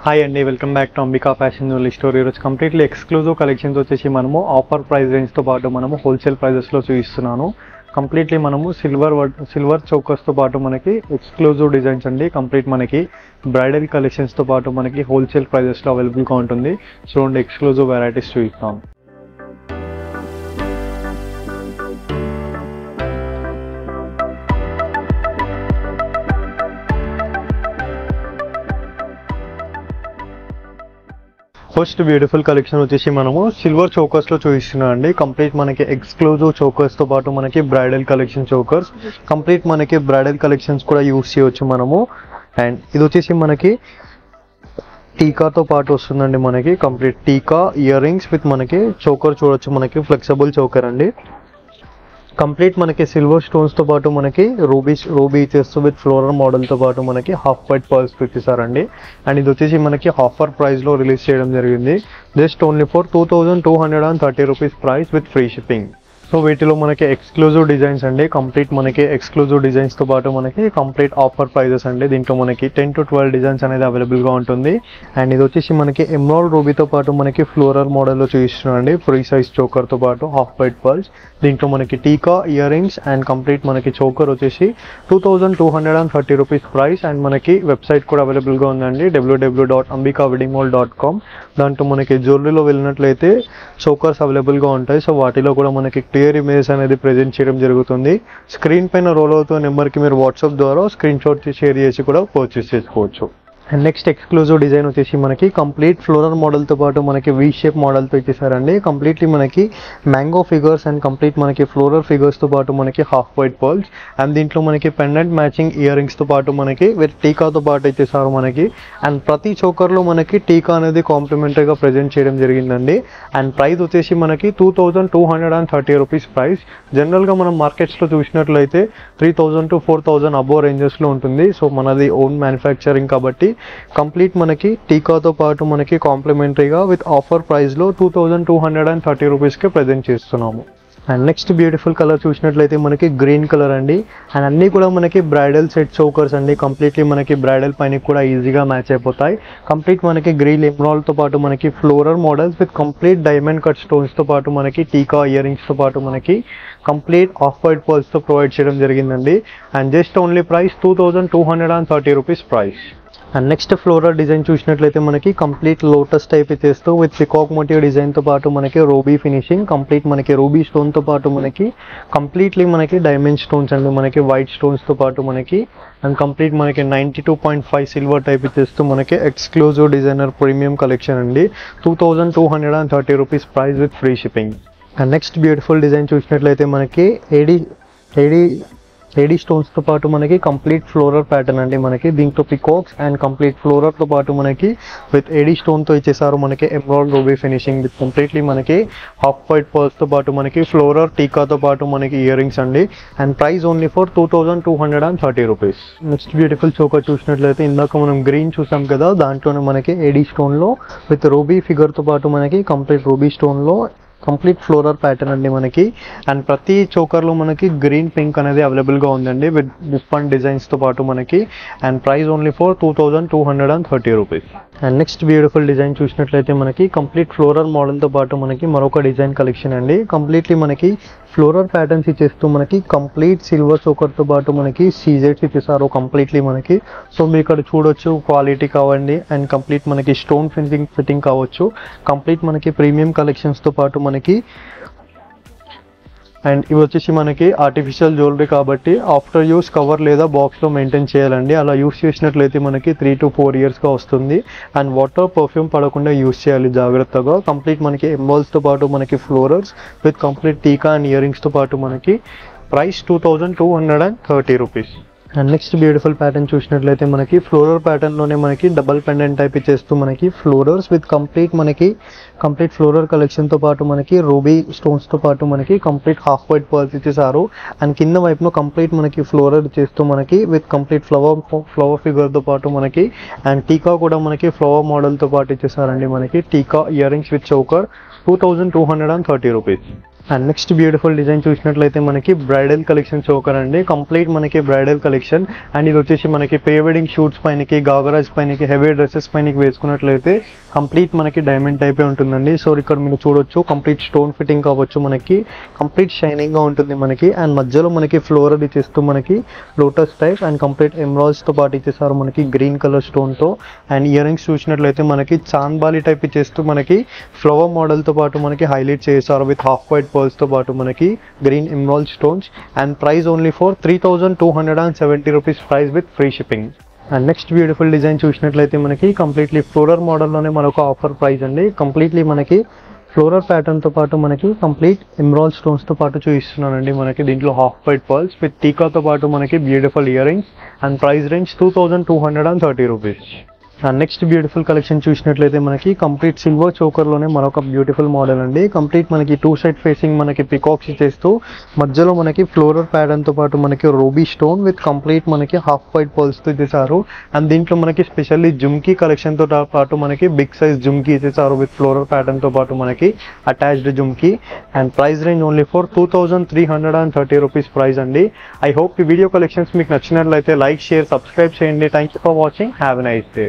Hi అండి, welcome back to Ambika fashion jewellery store. ఈరోజు completely exclusive collections వచ్చేసి మనము ఆఫర్ ప్రైస్ రేంజ్తో పాటు మనము హోల్సేల్ ప్రైజెస్లో చూపిస్తున్నాను. కంప్లీట్లీ మనము సిల్వర్ చౌకర్స్తో పాటు మనకి ఎక్స్క్లూజివ్ డిజైన్స్ అండి. కంప్లీట్ మనకి బ్రైడల్ కలెక్షన్స్తో పాటు మనకి హోల్సేల్ ప్రైజెస్లో అవైలబుల్గా ఉంటుంది. చూడండి, ఎక్స్క్లూజివ్ వెరైటీస్ చూపిస్తాను. ఫస్ట్ బ్యూటిఫుల్ కలెక్షన్ వచ్చేసి మనము సిల్వర్ చోకర్స్లో చూపిస్తున్నాం అండి. కంప్లీట్ మనకి ఎక్స్క్లూజివ్ చోకర్స్తో పాటు మనకి బ్రైడల్ కలెక్షన్ చోకర్స్, కంప్లీట్ మనకి బ్రైడల్ కలెక్షన్స్ కూడా యూస్ చేయవచ్చు మనము. అండ్ ఇది వచ్చేసి మనకి టీకాతో పాటు వస్తుందండి. మనకి కంప్లీట్ టీకా ఇయర్ రింగ్స్ విత్ మనకి చోకర్ చూడొచ్చు. మనకి ఫ్లెక్సిబుల్ చోకర్ అండి. కంప్లీట్ మనకి సిల్వర్ స్టోన్స్తో పాటు మనకి రూబీ ఇచ్చేస్తూ విత్ ఫ్లోరల్ మోడల్తో పాటు మనకి హాఫ్ వైట్ పర్ల్స్ ఇచ్చేసారండి. అండ్ ఇది వచ్చేసి మనకి ఆఫర్ ప్రైస్లో రిలీజ్ చేయడం జరిగింది. Just only for 2230 rupees price with free shipping. So వీటిలో మనకి ఎక్స్క్లూజివ్ డిజైన్స్ అండి. కంప్లీట్ మనకి ఎక్స్క్లూజివ్ డిజైన్స్తో పాటు మనకి కంప్లీట్ ఆఫర్ ప్రైజెస్ అండి. దీంట్లో మనకి 10 to 12 డిజైన్స్ అనేది అవైలబుల్గా ఉంటుంది. అండ్ ఇది వచ్చేసి మనకి ఎమరాల్డ్ రూబీతో పాటు మనకి ఫ్లోరల్ మోడల్లో చూపిస్తున్నాం అండి. ఫ్రీ సైజ్ చోకర్తో పాటు హాఫ్ వైట్ పర్ల్స్. దీంట్లో మనకి టీకా ఇయర్ రింగ్స్ అండ్ కంప్లీట్ మనకి చోకర్ వచ్చేసి 2230 రూపీస్ ప్రైస్. అండ్ మనకి వెబ్సైట్ కూడా అవైలబుల్గా ఉందండి, www.ambikaweddingmall.com. దాంట్లో మనకి జ్యువెలరీలో వెళ్ళినట్లయితే చోకర్స్ అవైలబుల్గా ఉంటాయి. సో వాటిలో కూడా మనకి క్లియర్ ఇమేజ్ అనేది ప్రెజెంట్ చేయడం జరుగుతుంది. స్క్రీన్ పైన రోల్ అవుతున్న నెంబర్కి మీరు వాట్సాప్ ద్వారా స్క్రీన్ షాట్ షేర్ చేసి కూడా పర్చేస్ చేసుకోవచ్చు. అండ్ నెక్స్ట్ ఎక్స్క్లూజివ్ డిజైన్ వచ్చేసి మనకి కంప్లీట్ ఫ్లోరల్ మోడల్తో పాటు మనకి వీ షేప్ మోడల్తో ఇచ్చేసారండి. కంప్లీట్లీ మనకి మ్యాంగో ఫిగర్స్ అండ్ కంప్లీట్ మనకి ఫ్లోరల్ ఫిగర్స్తో పాటు మనకి హాఫ్ వైట్ పర్ల్స్. అండ్ దీంట్లో మనకి పెండెంట్ మ్యాచింగ్ ఇయర్ రింగ్స్తో పాటు మనకి విత్ టీకాతో పాటు ఇచ్చేసారు మనకి. అండ్ ప్రతి చోకర్లో మనకి టీకా అనేది కాంప్లిమెంటరీగా ప్రజెంట్ చేయడం జరిగిందండి. అండ్ ప్రైస్ వచ్చేసి మనకి 2230 రూపీస్ ప్రైస్. జనరల్గా మనం మార్కెట్స్లో చూసినట్లయితే 3000 to 4000 అబోవ్ రేంజెస్లో ఉంటుంది. సో మనది ఓన్ మ్యానుఫ్యాక్చరింగ్ కాబట్టి కంప్లీట్ మనకి టీకాతో పాటు మనకి కాంప్లిమెంటరీగా విత్ ఆఫర్ ప్రైస్లో 2230 రూపీస్కి ప్రజెంట్ చేస్తున్నాము. అండ్ నెక్స్ట్ బ్యూటిఫుల్ కలర్ చూసినట్లయితే మనకి గ్రీన్ కలర్ అండి. అండ్ అన్నీ కూడా మనకి బ్రైడల్ సెట్ చోకర్స్ అండి. కంప్లీట్లీ మనకి బ్రైడల్ పైన కూడా ఈజీగా మ్యాచ్ అయిపోతాయి. కంప్లీట్ మనకి గ్రీన్ ఎమరాల్డ్తో పాటు మనకి floral models with complete diamond cut స్టోన్స్తో పాటు మనకి టీకా ఇయర్ రింగ్స్తో పాటు మనకి కంప్లీట్ ఆఫ్ వైట్ పర్ల్స్తో ప్రొవైడ్ చేయడం జరిగిందండి. And just only price 2230 rupees price. And next floral design చూసినట్లయితే మనకి కంప్లీట్ లోటస్ టైప్ ఇచ్చేస్తూ విత్ పికాక్ మోటివ్ డిజైన్తో పాటు మనకి రూబీ ఫినిషింగ్, కంప్లీట్ మనకి రూబీ స్టోన్తో పాటు మనకి కంప్లీట్లీ మనకి డైమండ్ స్టోన్స్ అండి. మనకి వైట్ స్టోన్స్తో పాటు మనకి అండ్ కంప్లీట్ మనకి 92.5 సిల్వర్ టైప్ ఇచ్చేస్తూ మనకి ఎక్స్క్లూజివ్ డిజైనర్ ప్రీమియం కలెక్షన్ అండి. 2230 rupees price with free shipping. And next beautiful design చూసినట్లయితే మనకి ఏడీ స్టోన్స్తో పాటు మనకి కంప్లీట్ ఫ్లోరల్ ప్యాటర్న్ అండి. మనకి దీంట్లో పికాక్స్ అండ్ కంప్లీట్ ఫ్లోరల్తో పాటు మనకి విత్ ఏడీ స్టోన్తో ఇచ్చేసారు మనకి emerald ruby finishing with completely మనకి హాఫ్ వైట్ పర్ల్స్తో పాటు మనకి ఫ్లోరల్ టీకాతో పాటు మనకి ఇయర్ రింగ్స్ అండి. And price only for 2230 rupees. Next beautiful choker చూసినట్లయితే ఇందాక మనం గ్రీన్ చూసాం కదా, దాంట్లోనే మనకి ఏడీ స్టోన్లో విత్ రూబీ ఫిగర్తో పాటు మనకి కంప్లీట్ రూబీ స్టోన్లో కంప్లీట్ ఫ్లోరల్ ప్యాటర్న్ అండి మనకి. అండ్ ప్రతి చోకర్లో మనకి గ్రీన్ పింక్ అనేది అవైలబుల్గా ఉందండి విత్ డిఫరెంట్ డిజైన్స్తో పాటు మనకి. And price only for 2230 rupees. And next beautiful design చూసినట్లయితే మనకి కంప్లీట్ ఫ్లోరల్ మోడల్తో పాటు మనకి మరొక డిజైన్ కలెక్షన్ అండి. కంప్లీట్లీ మనకి ఫ్లోరల్ ప్యాటర్న్స్ ఇచ్చేస్తూ మనకి కంప్లీట్ సిల్వర్ చోకర్తో పాటు మనకి సీజెట్స్ ఇచ్చేసారు కంప్లీట్లీ మనకి. సో మీరు ఇక్కడ చూడొచ్చు, క్వాలిటీ కావండి అండ్ కంప్లీట్ మనకి స్టోన్ ఫిట్టింగ్ కావచ్చు. కంప్లీట్ మనకి ప్రీమియం కలెక్షన్స్తో పాటు మనకి అండ్ ఇవి వచ్చేసి మనకి ఆర్టిఫిషియల్ జ్యువెలరీ కాబట్టి ఆఫ్టర్ యూస్ కవర్ లేదా బాక్స్లో మెయింటైన్ చేయాలండి. అలా యూస్ చేసినట్లయితే మనకి 3 to 4 ఇయర్స్గా వస్తుంది. అండ్ వాటర్ పర్ఫ్యూమ్ పడకుండా యూస్ చేయాలి జాగ్రత్తగా. కంప్లీట్ మనకి ఎంబాల్స్తో పాటు మనకి ఫ్లోరల్స్ విత్ కంప్లీట్ టీకా అండ్ ఇయర్ రింగ్స్తో పాటు మనకి price 2230 rupees. And next beautiful pattern చూసినట్లయితే మనకి ఫ్లోరల్ ప్యాటర్న్లోనే మనకి డబల్ పెండెంట్ టైప్ ఇచ్చేస్తూ మనకి ఫ్లోరల్స్ విత్ కంప్లీట్ ఫ్లోరల్ కలెక్షన్తో పాటు మనకి రూబీ స్టోన్స్తో పాటు మనకి కంప్లీట్ హాఫ్ వైట్ పర్ల్స్ ఇచ్చేసారు. అండ్ కింద వైపున కంప్లీట్ మనకి ఫ్లోరల్ ఇచ్చేస్తూ మనకి విత్ కంప్లీట్ ఫ్లవర్ ఫిగర్తో పాటు మనకి అండ్ టీకా కూడా మనకి ఫ్లవర్ మోడల్తో పాటు ఇచ్చేసారండి. మనకి టీకా ear rings with choker 2230 rupees. And next beautiful design చూసినట్లయితే మనకి బ్రైడల్ కలెక్షన్ చోకర్ అండి, కంప్లీట్ మనకి బ్రైడల్ కలెక్షన్. అండ్ ఇది వచ్చేసి మనకి ప్రీ వెడ్డింగ్ షూట్స్ పైనకి, గాగరాజ్ పైనకి, హెవీ డ్రెస్సెస్ పైనకి వేసుకున్నట్లయితే కంప్లీట్ మనకి డైమండ్ టైపే ఉంటుందండి. సో ఇక్కడ మీరు చూడొచ్చు కంప్లీట్ స్టోన్ ఫిట్టింగ్ కావచ్చు, మనకి కంప్లీట్ షైనింగ్ గా ఉంటుంది మనకి. అండ్ మధ్యలో మనకి ఫ్లోరల్ ఇచ్చేస్తూ మనకి lotus type and complete emeralds తో పాటు ఇచ్చేసారు మనకి గ్రీన్ కలర్ స్టోన్ తో. అండ్ ఇయర్ రింగ్స్ చూసినట్లయితే మనకి చాంద్బాలి టైప్ ఇచ్చేస్తూ మనకి ఫ్లవర్ మోడల్ తో పాటు మనకి హైలైట్ చేశారు విత్ హాఫ్ వైట్ పర్ల్స్ తో పాటు మనకి green emerald stones. And price only for 3270 rupees price with free shipping. And next beautiful design చూసినట్లయితే మనకి కంప్లీట్లీ ఫ్లోరల్ మోడల్లోనే మనకు ఆఫర్ ప్రైస్ అండి. కంప్లీట్లీ మనకి ఫ్లోరల్ ప్యాటర్న్ తో పాటు మనకి కంప్లీట్ ఎమరాల్డ్ స్టోన్స్ తో పాటు చూపిస్తున్నానండి. మనకి దీంట్లో హాఫ్ వైట్ పర్ల్స్ విత్ టీకాతో పాటు మనకి beautiful ear rings. And price range 2230 rupees. And next beautiful collection చూసినట్లయితే మనకి కంప్లీట్ సిల్వర్ చోకర్లోనే మరొక బ్యూటిఫుల్ మోడల్ అండి. కంప్లీట్ మనకి 2 సైడ్ ఫేసింగ్ మనకి పికాక్స్ ఇచ్చేస్తూ మధ్యలో మనకి ఫ్లోరల్ ప్యాటర్న్ తో పాటు మనకి రూబీ స్టోన్ విత్ కంప్లీట్ మనకి హాఫ్ వైట్ పర్ల్స్ తో ఇచ్చేసారు. అండ్ దీంట్లో మనకి స్పెషల్లీ జుమ్కీ కలెక్షన్ తో పాటు మనకి బిగ్ సైజ్ జుమ్కీ ఇచ్చేసారు విత్ ఫ్లోరల్ ప్యాటర్న్ తో పాటు మనకి attached jhumki. And price range only for 2330 rupees price అండి. ఐ హోప్ ఈ వీడియో కలెక్షన్స్ మీకు నచ్చినట్లయితే లైక్, షేర్, సబ్స్క్రైబ్ చేయండి. Thank you for watching. Have a nice day.